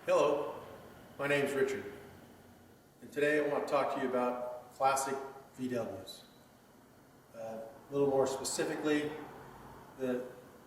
Hello, my name is Richard, and today I want to talk to you about classic VWs. A little more specifically, the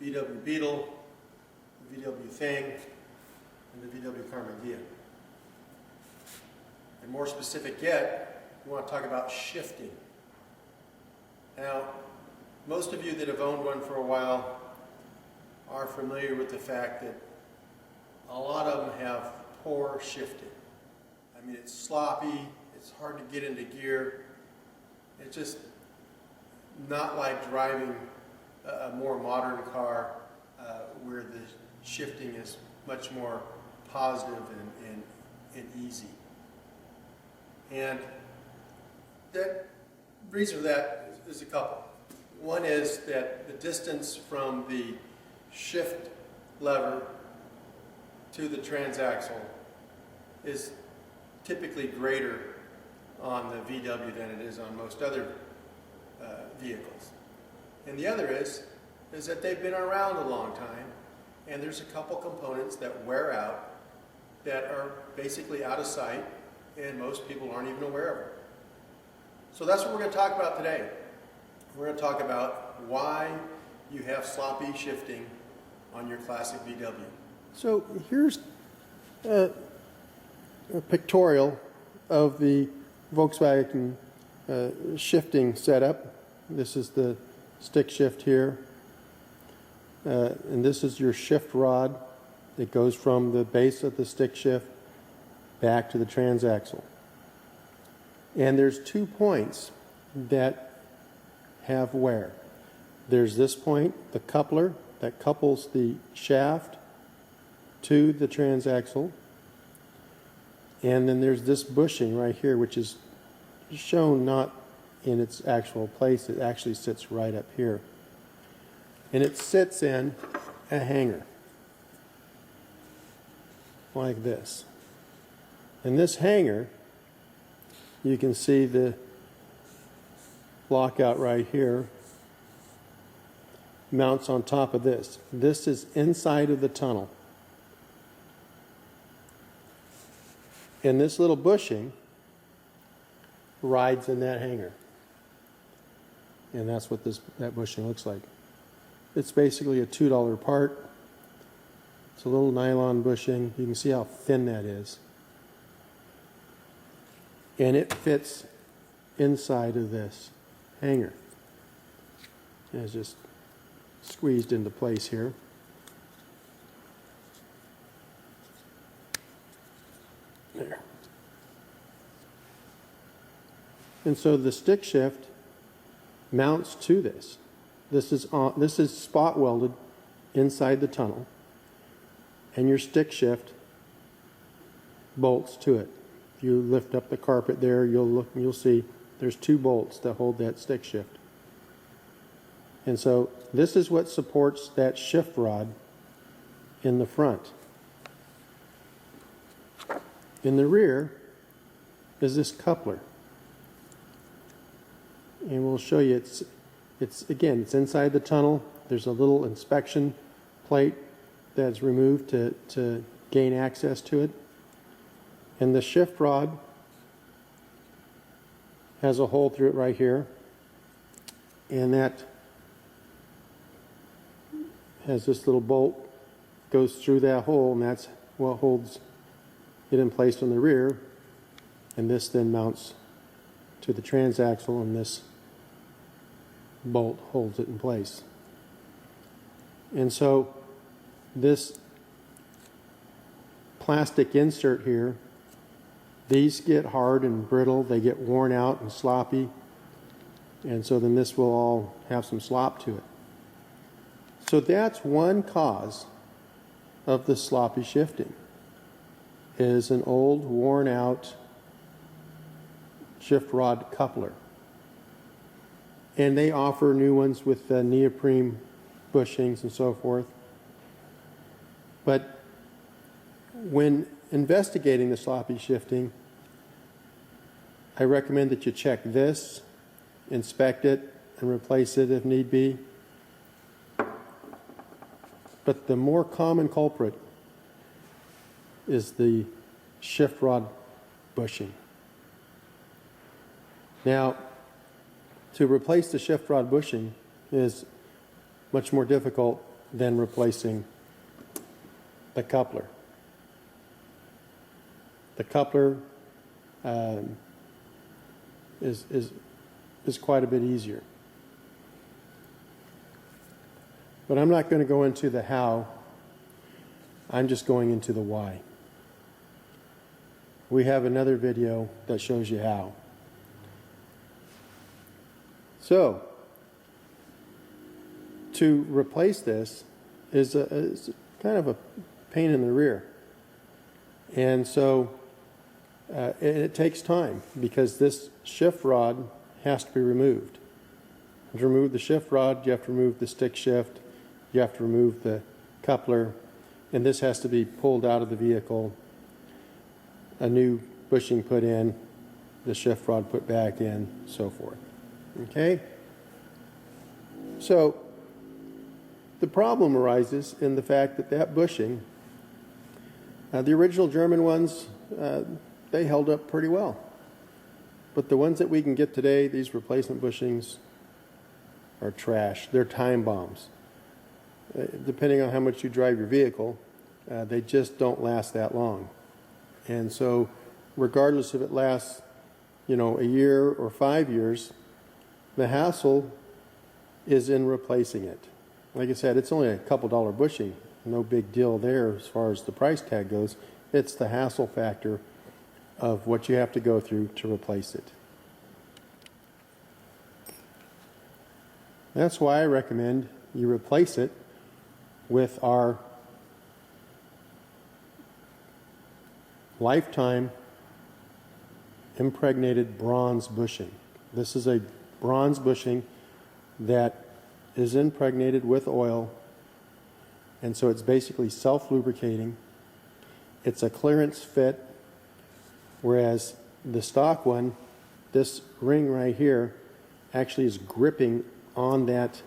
VW Beetle, the VW Thing, and the VW Carmanguia. And more specific yet, we want to talk about shifting. Now, most of you that have owned one for a while are familiar with the fact that a lot of them have poor shifting. I mean, it's sloppy, it's hard to get into gear. It's just not like driving a more modern car where the shifting is much more positive and easy. And the reason for that is a couple. One is that the distance from the shift lever to the transaxle is typically greater on the VW than it is on most other vehicles. And the other is that they've been around a long time, and there's a couple components that wear out that are basically out of sight, and most people aren't even aware of it. So that's what we're going to talk about today. We're going to talk about why you have sloppy shifting on your classic VW. So here's a pictorial of the Volkswagen shifting setup. This is the stick shift here, and this is your shift rod. It goes from the base of the stick shift back to the transaxle. And there's 2 points that have wear. There's this point, the coupler, that couples the shaft to the transaxle. And then there's this bushing right here, which is shown not in its actual place. It actually sits right up here. And it sits in a hanger like this. And this hanger, you can see the lockout right here, mounts on top of this. This is inside of the tunnel. And this little bushing rides in that hanger. And that's what that bushing looks like. It's basically a $2 part. It's a little nylon bushing. You can see how thin that is. And it fits inside of this hanger. And it's just squeezed into place here. There. And so the stick shift mounts to this. This is spot welded inside the tunnel, and your stick shift bolts to it. If you lift up the carpet there, you'll see there's 2 bolts that hold that stick shift. And so this is what supports that shift rod in the front. In the rear is this coupler. And we'll show you it's inside the tunnel. There's a little inspection plate that's removed to gain access to it. And the shift rod has a hole through it right here. And that has this little bolt goes through that hole, and that's what holds it in place on the rear. And this then mounts to the transaxle, and this bolt holds it in place. And so this plastic insert here, these get hard and brittle, they get worn out and sloppy, and so then this will all have some slop to it. So that's one cause of the sloppy shifting, is an old worn out shift rod coupler. And they offer new ones with neoprene bushings and so forth. But when investigating the sloppy shifting, I recommend that you check this, inspect it, and replace it if need be. But the more common culprit is the shift rod bushing. Now, to replace the shift rod bushing is much more difficult than replacing the coupler. The coupler is quite a bit easier. But I'm not going to go into the how. I'm just going into the why. We have another video that shows you how. So, to replace this is kind of a pain in the rear. And so it takes time because this shift rod has to be removed. To remove the shift rod, you have to remove the stick shift, you have to remove the coupler, and this has to be pulled out of the vehicle, a new bushing put in, the shift rod put back in, so forth. Okay? So, the problem arises in the fact that that bushing, the original German ones, they held up pretty well. But the ones that we can get today, these replacement bushings, are trash. They're time bombs. Depending on how much you drive your vehicle, they just don't last that long. And so, regardless if it lasts, a year or 5 years, the hassle is in replacing it. Like I said, it's only a couple dollar bushing. No big deal there as far as the price tag goes. It's the hassle factor of what you have to go through to replace it. That's why I recommend you replace it with our lifetime impregnated bronze bushing. This is a bronze bushing that is impregnated with oil, and so it's basically self-lubricating. It's a clearance fit, whereas the stock one, this ring right here, actually is gripping on that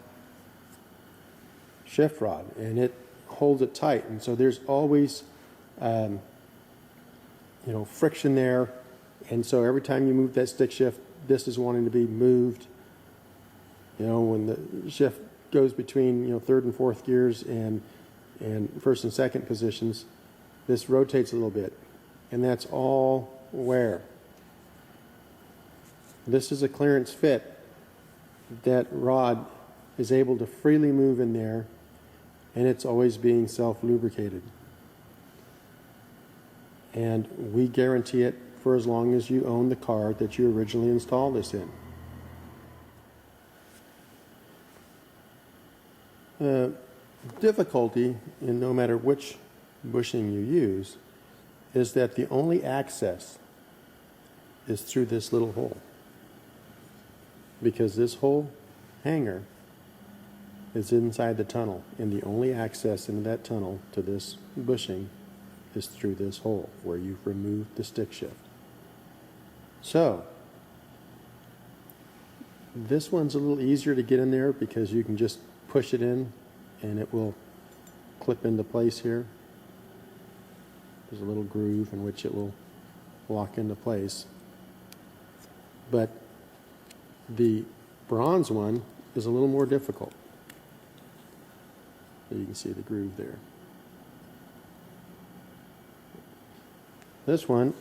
shift rod, and it holds it tight. And so there's always, friction there. And so every time you move that stick shift, this is wanting to be moved. When the shift goes between, third and fourth gears and first and second positions, this rotates a little bit. And that's all wear. This is a clearance fit. That rod is able to freely move in there, and it's always being self-lubricated. And we guarantee it for as long as you own the car that you originally installed this in. Difficulty in no matter which bushing you use is that the only access is through this little hole. Because this whole hanger is inside the tunnel, and the only access into that tunnel to this bushing is through this hole where you've removed the stick shift. So, this one's a little easier to get in there because you can just push it in and it will clip into place here. There's a little groove in which it will lock into place. But the bronze one is a little more difficult. You can see the groove there. This one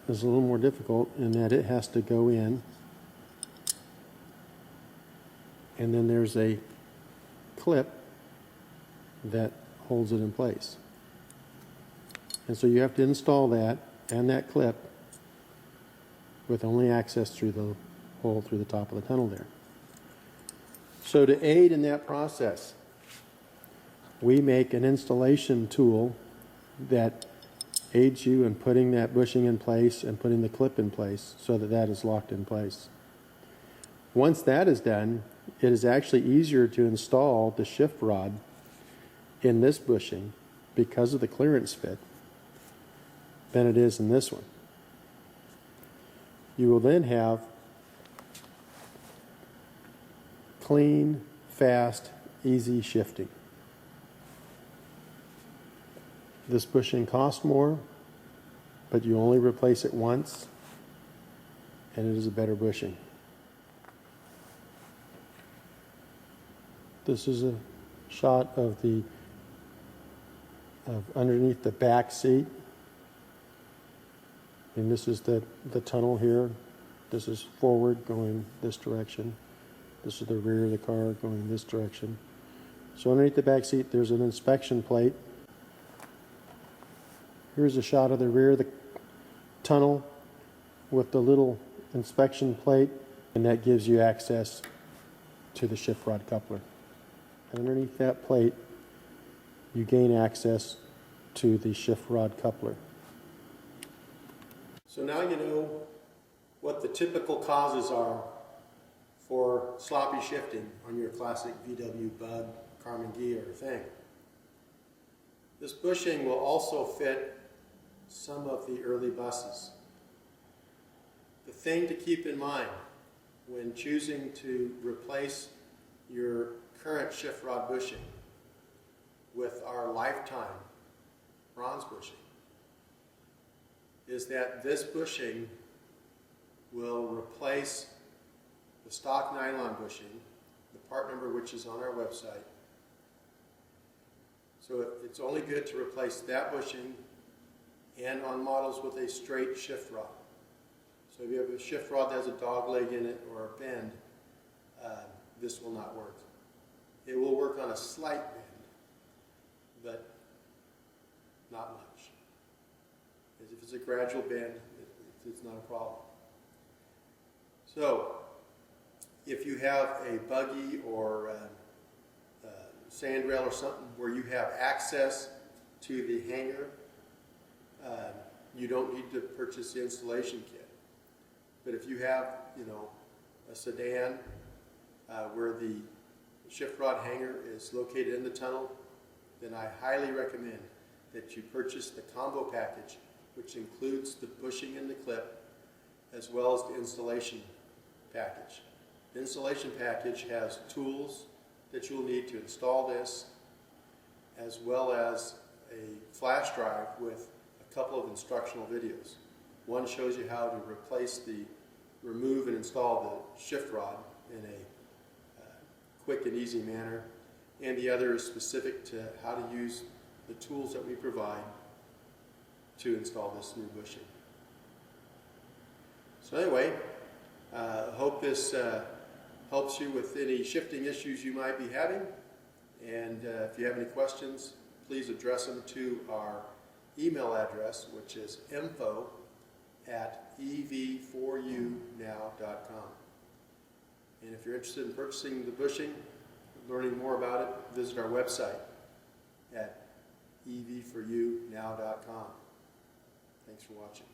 is a little more difficult in that it has to go in, and then there's a clip that holds it in place. And so you have to install that and that clip with only access through the hole through the top of the tunnel there. So to aid in that process, we make an installation tool that aids you in putting that bushing in place and putting the clip in place so that that is locked in place. Once that is done, it is actually easier to install the shift rod in this bushing because of the clearance fit than it is in this one. You will then have clean, fast, easy shifting. This bushing costs more, but you only replace it once, and it is a better bushing. This is a shot of underneath the back seat. And this is the tunnel here. This is forward going this direction. This is the rear of the car going this direction. So underneath the back seat, there's an inspection plate. Here's a shot of the rear of the tunnel with the little inspection plate, and that gives you access to the shift rod coupler. Underneath that plate, you gain access to the shift rod coupler. So now you know what the typical causes are for sloppy shifting on your classic VW Bug, Karmann Ghia, or Thing. This bushing will also fit some of the early buses. The thing to keep in mind when choosing to replace your current shift rod bushing with our lifetime bronze bushing is that this bushing will replace the stock nylon bushing, the part number which is on our website. So it's only good to replace that bushing and on models with a straight shift rod. So if you have a shift rod that has a dog leg in it or a bend, this will not work. It will work on a slight bend, but not much. As if it's a gradual bend, it's not a problem. So, if you have a buggy or sandrail or something where you have access to the hanger, you don't need to purchase the installation kit. But if you have, a sedan where the shift rod hanger is located in the tunnel, then I highly recommend that you purchase the combo package, which includes the bushing and the clip, as well as the installation package. The installation package has tools that you'll need to install this, as well as a flash drive with a couple of instructional videos. One shows you how to remove and install the shift rod in a quick and easy manner, and the other is specific to how to use the tools that we provide to install this new bushing. So anyway, hope this helps you with any shifting issues you might be having, and if you have any questions, please address them to our email address, which is info@ev4unow.com. And if you're interested in purchasing the bushing, learning more about it, visit our website at ev4unow.com. Thanks for watching.